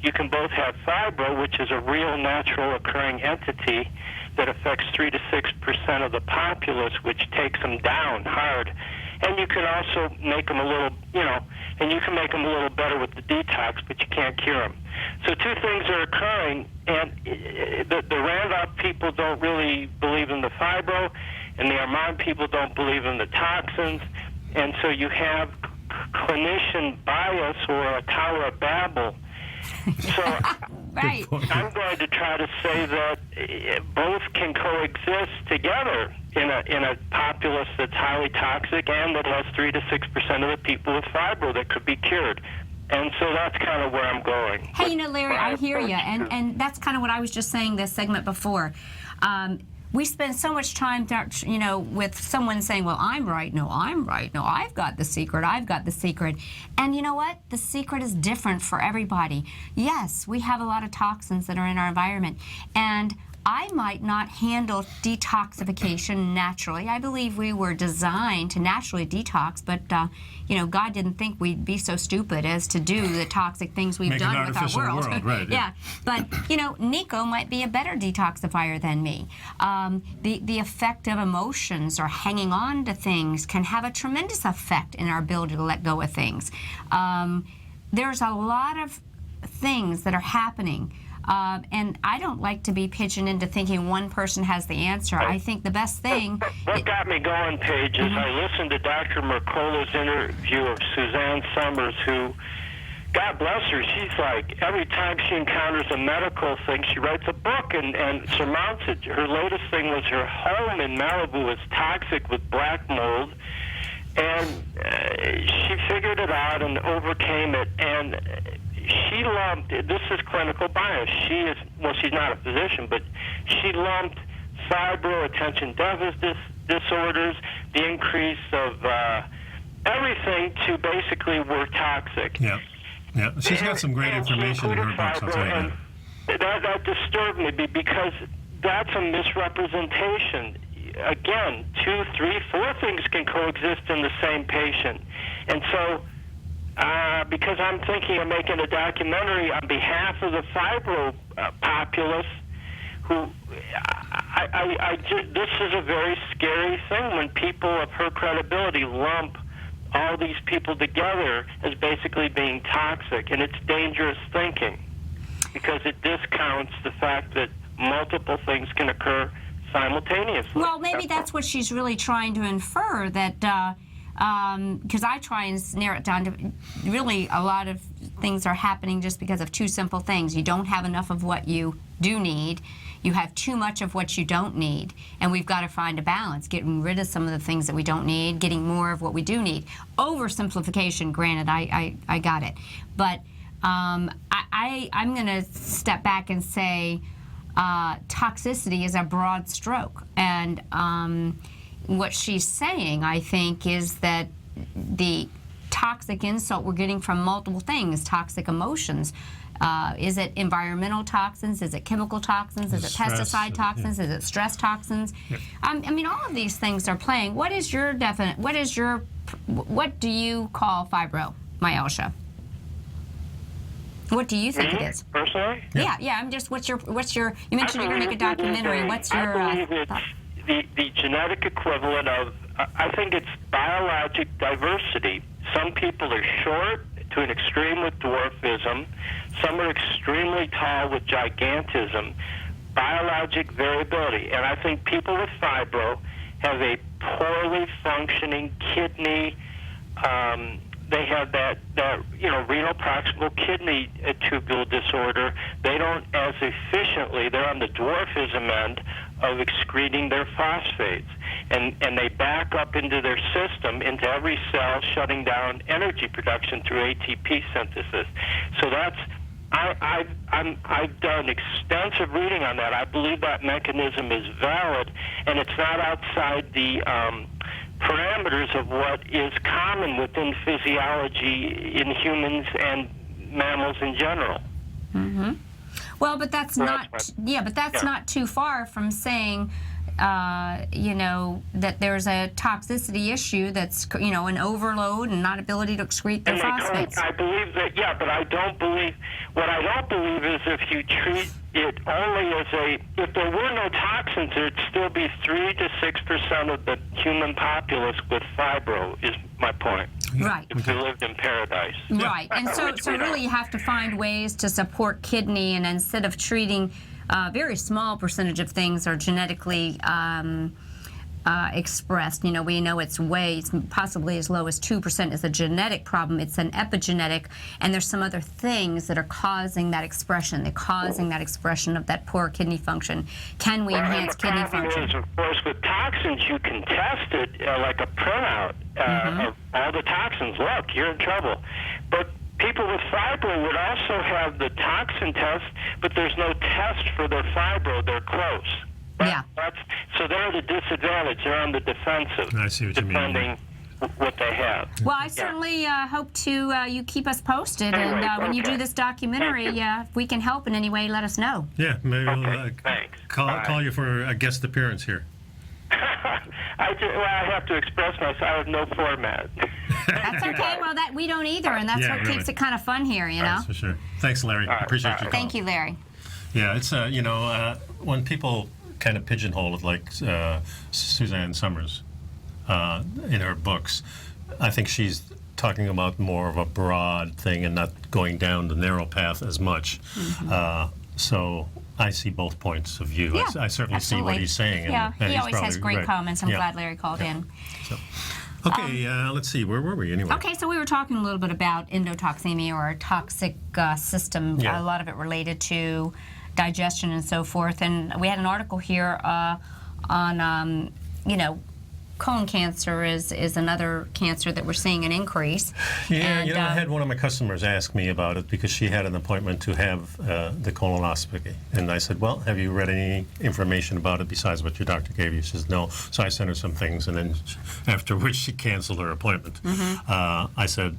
You can both have fibro, which is a real natural occurring entity that affects 3 to 6% of the populace, which takes them down hard. And you can also make them a little, and you can make them a little better with the detox, but you can't cure them. So two things are occurring, and the Randolph people don't really believe in the fibro, and the Armand people don't believe in the toxins, and so you have clinician bias or a Tower of Babel. So
right.
I'm going to try to say that both can coexist together in a populace that's highly toxic and that has 3 to 6% of the people with fibro that could be cured. And so that's kind of where I'm going.
Hey, Larry, I hear you, and that's kind of what I was just saying this segment before. We spend so much time, with someone saying, well, I'm right. No, I'm right. No, I've got the secret. I've got the secret. And you know what? The secret is different for everybody. Yes, we have a lot of toxins that are in our environment. And I might not handle detoxification naturally. I believe we were designed to naturally detox, but God didn't think we'd be so stupid as to do the toxic things we've done with our world.
Right,
yeah, but Nico might be a better detoxifier than me. The effect of emotions or hanging on to things can have a tremendous effect in our ability to let go of things. There's a lot of things that are happening. And I don't like to be pigeoned into thinking one person has the answer. I think the best thing...
What got me going, Paige, is I listened to Dr. Mercola's interview of Suzanne Summers, who, God bless her, she's like, every time she encounters a medical thing, she writes a book and surmounts it. Her latest thing was her home in Malibu was toxic with black mold, and she figured it out and overcame it, and... she lumped, this is clinical bias, she's not a physician, but she lumped fibro, attention deficit disorders, the increase of everything to basically we're toxic.
Yeah, she's got some great information in her books, I'll tell you that.
That disturbed me because that's a misrepresentation. Again, 2, 3, 4 things can coexist in the same patient. And so, because I'm thinking of making a documentary on behalf of the fibro populace, who this is a very scary thing when people of her credibility lump all these people together as basically being toxic, and it's dangerous thinking because it discounts the fact that multiple things can occur simultaneously.
Well, maybe that's what she's really trying to infer, that because I try and narrow it down to really a lot of things are happening just because of two simple things. You don't have enough of what you do need. You have too much of what you don't need. And we've got to find a balance, getting rid of some of the things that we don't need, getting more of what we do need. Oversimplification, granted, I got it. But I'm going to step back and say toxicity is a broad stroke. And what she's saying, I think, is that the toxic insult we're getting from multiple things, toxic emotions. Is it environmental toxins? Is it chemical toxins? Is it pesticide toxins? Is it stress toxins? Yeah. I mean, all of these things are playing. What do you call fibromyalgia? What do you think it is?
Personally?
Yeah. I'm just, what's your, you mentioned you're going to make a documentary. What's your
I believe it's the genetic equivalent of, I think it's biologic diversity. Some people are short to an extreme with dwarfism. Some are extremely tall with gigantism. Biologic variability. And I think people with fibro have a poorly functioning kidney they have that renal proximal kidney tubule disorder. They don't as efficiently, they're on the dwarfism end of excreting their phosphates. And they back up into their system, into every cell, shutting down energy production through ATP synthesis. So that's, I've done extensive reading on that. I believe that mechanism is valid, and it's not outside the parameters of what is common within physiology in humans and mammals in general.
Mm-hmm. Well, but that's not too far from saying, that there's a toxicity issue that's, an overload and not ability to excrete the phosphates.
I believe that, but I don't believe, what I don't believe is if you treat it only as if there were no toxins, there'd still be 3 to 6% of the human populace with fibro, is my point.
Right.
If we lived in paradise.
Right. And so really you have to find ways to support kidney, and instead of treating a very small percentage of things are genetically expressed. We know it's possibly as low as 2% is a genetic problem. It's an epigenetic, and there's some other things that are causing that expression. They're causing that expression of that poor kidney function. Can we enhance kidney function?
Is, of course, with toxins, you can test it like a printout of all the toxins. Look, you're in trouble. But people with fibro would also have the toxin test, but there's no test for their fibro. They're close. So they're at a disadvantage. They're on the defensive.
I see what you mean.
Depending what they have.
Well, I certainly hope to you keep us posted,
Anyway,
and when you do this documentary, if we can help in any way, let us know.
Yeah, maybe we'll
Thanks.
call you for a guest appearance here.
I have to express myself. I have no format.
That's okay. Well, we don't either, and that's what keeps it kind of fun here,
That's for sure. Thanks, Larry. Appreciate your call.
Thank you, Larry.
Yeah, it's when people kind of pigeonhole it like Suzanne Summers in her books, I think she's talking about more of a broad thing and not going down the narrow path as much. So I see both points of view.
Yeah,
I certainly see what he's saying.
Yeah,
and
he always has great comments. I'm
Yeah.
glad Larry called in.
So, okay, let's see. Where were we anyway?
Okay, so we were talking a little bit about endotoxemia, or a toxic system,
Yeah.
a lot of it related to digestion and so forth. And we had an article here on, colon cancer is another cancer that we're seeing an increase.
Yeah,
and,
I had one of my customers ask me about it because she had an appointment to have the colonoscopy. And I said, well, have you read any information about it besides what your doctor gave you? She says, no. So I sent her some things, and then after which she canceled her appointment. I said,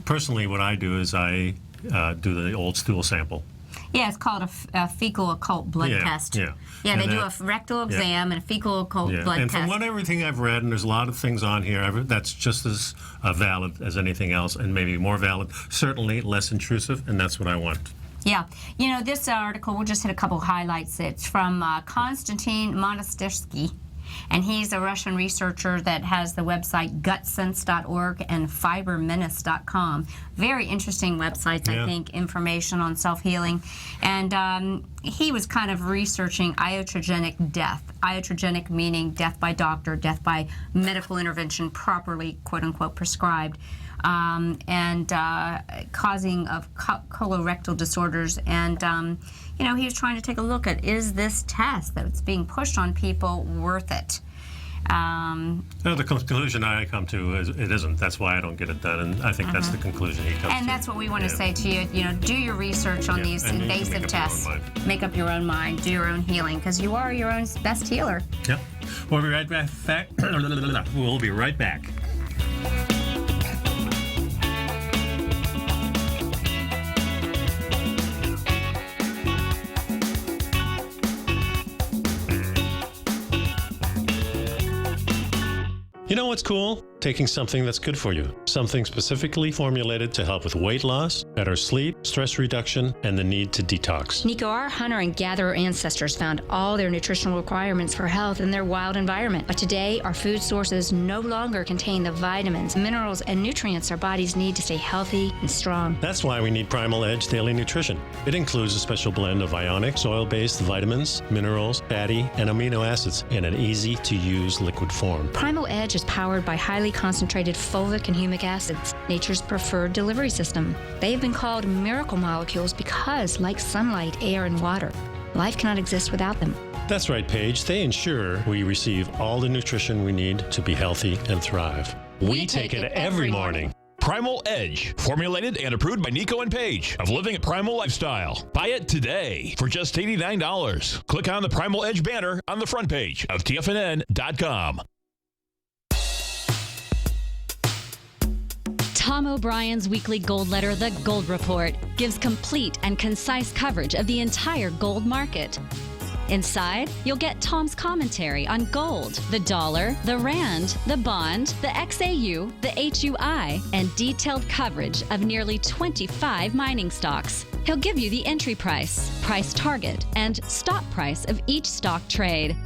personally, what I do is I do the old stool sample.
Yeah, it's called a fecal occult blood test.
Yeah,
Yeah, they do a rectal exam and a fecal occult blood
and
test.
from everything I've read, and there's a lot of things on here, that's just as valid as anything else, and maybe more valid, certainly less intrusive, and that's what I want.
Yeah. This article, we'll just hit a couple highlights. It's from Konstantin Monastyrsky, and he's a Russian researcher that has the website gutsense.org and fibermenace.com. Very interesting websites, I think, information on self-healing. And he was kind of researching iatrogenic death. Iatrogenic meaning death by doctor, death by medical intervention properly, quote-unquote, prescribed. And causing of colorectal disorders. And, he was trying to take a look at, is this test that's being pushed on people worth it?
The conclusion I come to is it isn't. That's why I don't get it done, and I think that's the conclusion he comes to.
And that's what we want to say to you. Do your research on these invasive tests. Make up your own mind. Do your own healing, because you are your own best healer.
Yeah. We'll be right back. We'll be right back. You know what's cool? Taking something that's good for you. Something specifically formulated to help with weight loss, better sleep, stress reduction, and the need to detox.
Nico, our hunter and gatherer ancestors found all their nutritional requirements for health in their wild environment. But today, our food sources no longer contain the vitamins, minerals, and nutrients our bodies need to stay healthy and strong.
That's why we need Primal Edge Daily Nutrition. It includes a special blend of ionic, soil-based vitamins, minerals, fatty, and amino acids in an easy-to-use liquid form.
Primal Edge is powered by highly concentrated folic and humic acids, nature's preferred delivery system. They have been called miracle molecules because, like sunlight, air, and water, life cannot exist without them.
That's right, Paige. They ensure we receive all the nutrition we need to be healthy and thrive. We take it every morning.
Primal Edge, formulated and approved by Nico and Paige of Living a Primal Lifestyle. Buy it today for just $89. Click on the Primal Edge banner on the front page of TFNN.com.
Tom O'Brien's weekly gold letter, The Gold Report, gives complete and concise coverage of the entire gold market. Inside, you'll get Tom's commentary on gold, the dollar, the rand, the bond, the XAU, the HUI, and detailed coverage of nearly 25 mining stocks. He'll give you the entry price, price target, and stop price of each stock trade.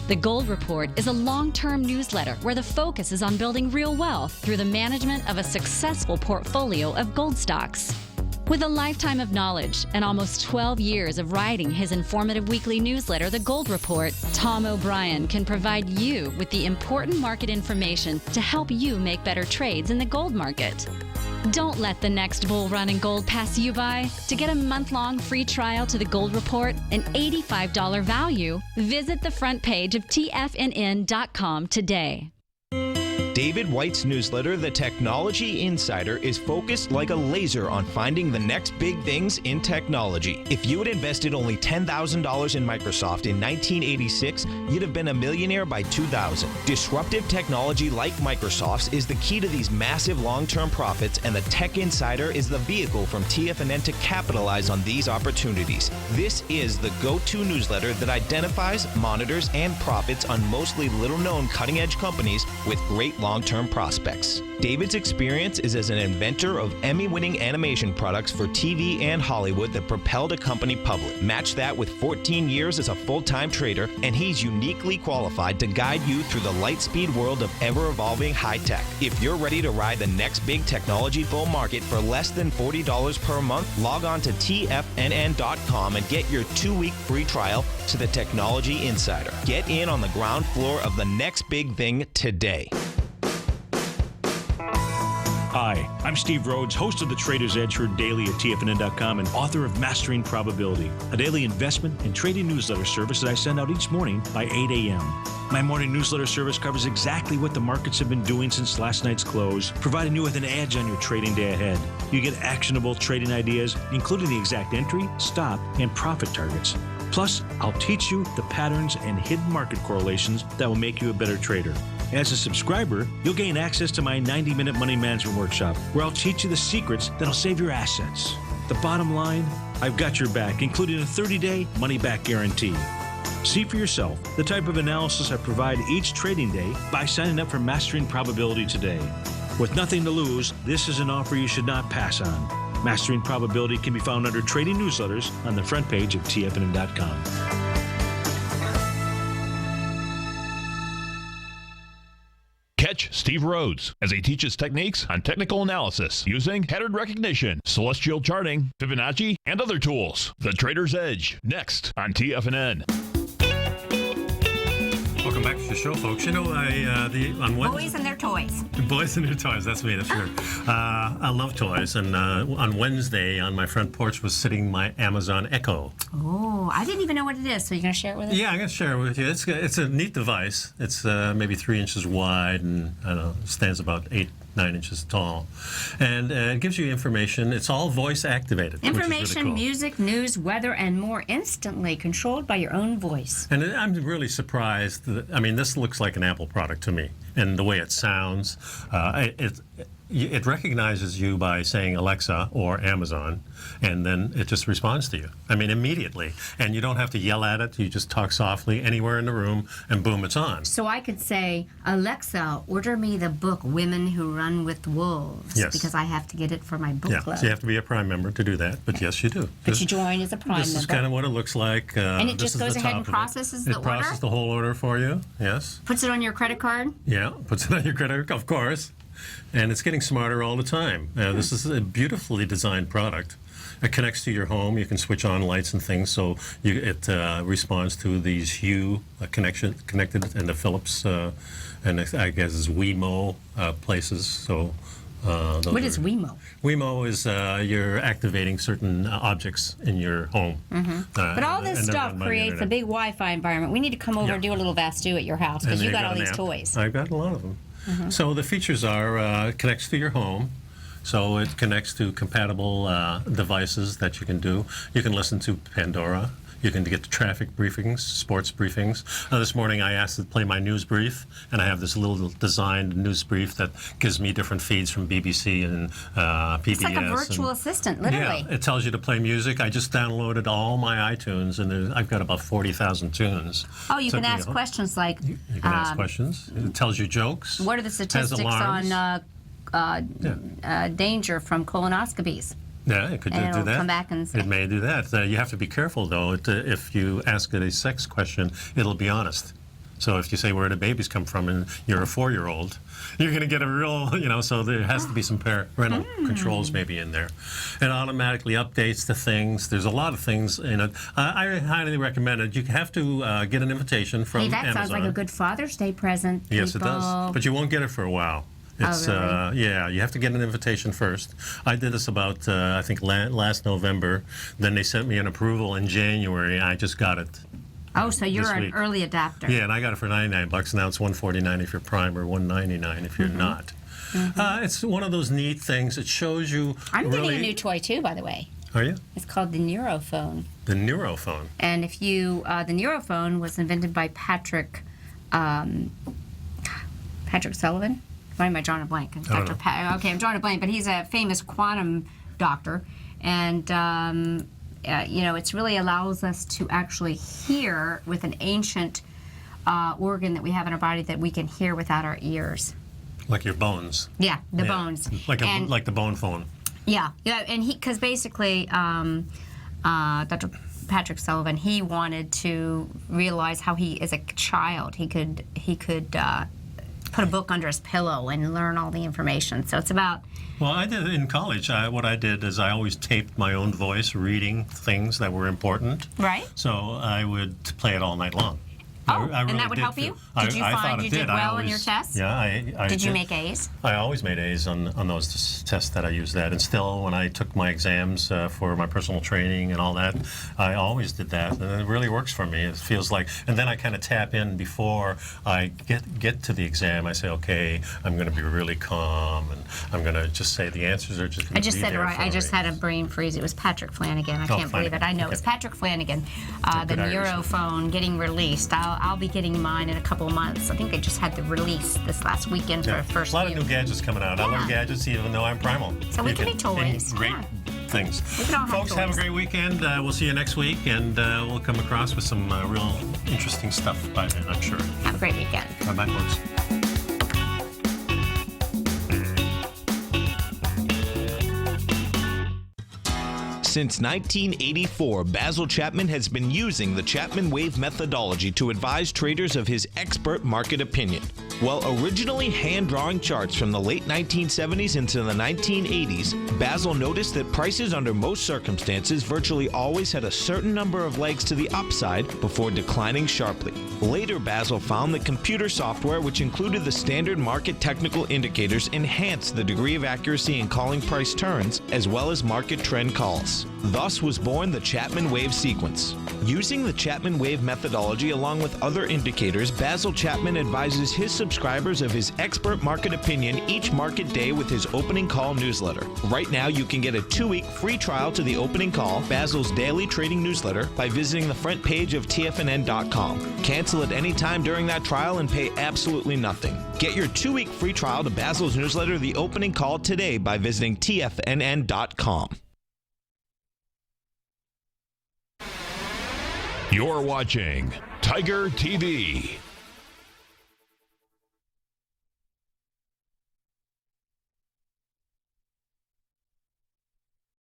The Gold Report is a long-term newsletter where the focus is on building real wealth through the management of a successful portfolio of gold stocks. With a lifetime of knowledge and almost 12 years of writing his informative weekly newsletter, The Gold Report, Tom O'Brien can provide you with the important market information to help you make better trades in the gold market. Don't let the next bull run in gold pass you by. To get a month-long free trial to The Gold Report, an $85 value, visit the front page of TFNN.com today.
David White's newsletter, The Technology Insider, is focused like a laser on finding the next big things in technology. If you had invested only $10,000 in Microsoft in 1986, you'd have been a millionaire by 2000. Disruptive technology like Microsoft's is the key to these massive long-term profits, and the Tech Insider is the vehicle from TFNN to capitalize on these opportunities. This is the go-to newsletter that identifies, monitors, and profits on mostly little-known cutting-edge companies with great long-term prospects. David's experience is as an inventor of Emmy-winning animation products for TV and Hollywood that propelled a company public. Match that with 14 years as a full-time trader, and he's uniquely qualified to guide you through the light-speed world of ever-evolving high-tech. If you're ready to ride the next big technology bull market for less than $40 per month, log on to TFNN.com and get your 2-week free trial to the Technology Insider. Get in on the ground floor of the next big thing today.
Hi, I'm Steve Rhodes, host of the Trader's Edge, heard daily at TFNN.com and author of Mastering Probability, a daily investment and trading newsletter service that I send out each morning by 8 a.m. My morning newsletter service covers exactly what the markets have been doing since last night's close, providing you with an edge on your trading day ahead. You get actionable trading ideas, including the exact entry, stop, and profit targets. Plus, I'll teach you the patterns and hidden market correlations that will make you a better trader. As a subscriber, you'll gain access to my 90-minute money management workshop, where I'll teach you the secrets that'll save your assets. The bottom line, I've got your back, including a 30-day money-back guarantee. See for yourself the type of analysis I provide each trading day by signing up for Mastering Probability today. With nothing to lose, this is an offer you should not pass on. Mastering Probability can be found under Trading Newsletters on the front page of TFNN.com.
Catch Steve Rhodes as he teaches techniques on technical analysis using pattern recognition, celestial charting, Fibonacci, and other tools. The Trader's Edge, next on TFNN.
Welcome back to the show, folks. You know, on Wednesday,
Boys and their toys.
Boys and their toys. That's me. That's sure. I love toys, and on Wednesday, on my front porch was sitting my Amazon Echo.
Oh, I didn't even know what it is. So you're going to share it with us?
Yeah, I'm going to share it with you. It's a neat device. It's maybe 3 inches wide, and I don't know, stands about 8-9 inches tall, and it gives you information. It's all voice activated.
Information,
which is really cool.
music, news, weather, and more instantly controlled by your own voice.
And I'm really surprised that, I mean, this looks like an Apple product to me, and the way it sounds, it recognizes you by saying Alexa or Amazon, and then it just responds to you. I mean, immediately. And you don't have to yell at it. You just talk softly anywhere in the room, and boom, it's on.
So I could say, Alexa, order me the book Women Who Run with Wolves.
Yes.
Because I have to get it for my book club.
So you have to be a Prime member to do that, but yes, you do.
But you join as a Prime member.
This is kind of what it looks like.
And it just goes ahead and processes the order?
It processes the whole order for you, yes.
Puts it on your credit card?
Yeah, puts it on your credit card, of course. And it's getting smarter all the time. This is a beautifully designed product. It connects to your home. You can switch on lights and things, so it responds to these Hue connected and the Philips, and I guess it's Wemo places. So.
What is Wemo?
Wemo is you're activating certain objects in your home.
But all this stuff creates a big Wi-Fi environment. We need to come over and do a little Vastu at your house because you got all these toys.
I've got a lot of them. So the features are connects to your home. So it connects to compatible devices that you can do. You can listen to Pandora. You can get the traffic briefings, sports briefings. This morning I asked it to play my news brief, and I have this little designed news brief that gives me different feeds from BBC and PBS.
It's like a virtual assistant, literally.
Yeah, it tells you to play music. I just downloaded all my iTunes, and I've got about 40,000 tunes.
Oh, you can ask questions like...
You can ask questions. It tells you jokes.
What are the statistics on danger from colonoscopies?
Yeah, it could do that.
Come back and say.
It may do that. You have to be careful, though. If you ask it a sex question, it'll be honest. So if you say, where do babies come from, and you're a 4-year-old, you're going to get a real, so there has to be some parental controls maybe in there. It automatically updates the things. There's a lot of things in it. I highly recommend it. You have to get an invitation from Amazon.
Hey, that sounds like a good Father's Day present.
Yes, it does. But you won't get it for a while. It's,
really?
Yeah, you have to get an invitation first. I did this about, I think, last November. Then they sent me an approval in January. I just got it.
Oh, so you're an early adapter.
Yeah, and I got it for $99. Now it's $149 if you're Prime or $199 if you're not. It's one of those neat things. It shows you.
I'm getting a new toy too, by the way.
Are you?
It's called the Neurophone.
The Neurophone.
And if you, the Neurophone was invented by Patrick Sullivan. Why am I drawing a blank? Okay, I'm drawing a blank, but he's a famous quantum doctor, and it really allows us to actually hear with an ancient organ that we have in our body that we can hear without our ears.
Like your bones.
Yeah, the bones.
Like the bone phone.
Yeah, and because basically, Dr. Patrick Sullivan, he wanted to realize how he, as a child, he could put a book under his pillow and learn all the information. So it's about...
Well, I did in college. What I did is I always taped my own voice reading things that were important.
Right.
So I would play it all night long.
Oh, and that would help you? Did you find you did well in your tests?
Yeah, I
did you make A's?
I always made A's on those tests that I used that. And still, when I took my exams for my personal training and all that, I always did that. And it really works for me. It feels like, and then I kind of tap in before I get to the exam. I say, okay, I'm going to be really calm, and I'm going to just say the answers are just going to be there.
I just said it right. I just had a brain freeze. It was Patrick Flanagan. I can't believe it. I know. It was Patrick Flanagan. The Neurophone getting released. I'll be getting mine in a couple of months. I think they just had the release this last weekend for the first
A lot of new gadgets coming out. I love gadgets even though I'm Primal.
So we can be toys.
Great things.
We can all
Folks, have a great weekend. We'll see you next week, and we'll come across with some real interesting stuff by then, I'm sure.
Have a great weekend.
Bye-bye, folks.
Since 1984, Basil Chapman has been using the Chapman Wave methodology to advise traders of his expert market opinion. While originally hand-drawing charts from the late 1970s into the 1980s, Basil noticed that prices under most circumstances virtually always had a certain number of legs to the upside before declining sharply. Later, Basil found that computer software, which included the standard market technical indicators, enhanced the degree of accuracy in calling price turns, as well as market trend calls. Thus was born the Chapman Wave sequence. Using the Chapman Wave methodology along with other indicators, Basil Chapman advises his subscribers of his expert market opinion each market day with his opening call newsletter. Right now, you can get a 2-week free trial to the opening call, Basil's daily trading newsletter, by visiting the front page of TFNN.com. Cancel at any time during that trial and pay absolutely nothing. Get your 2-week free trial to Basil's newsletter, The Opening Call, today by visiting TFNN.com.
You're watching Tiger TV.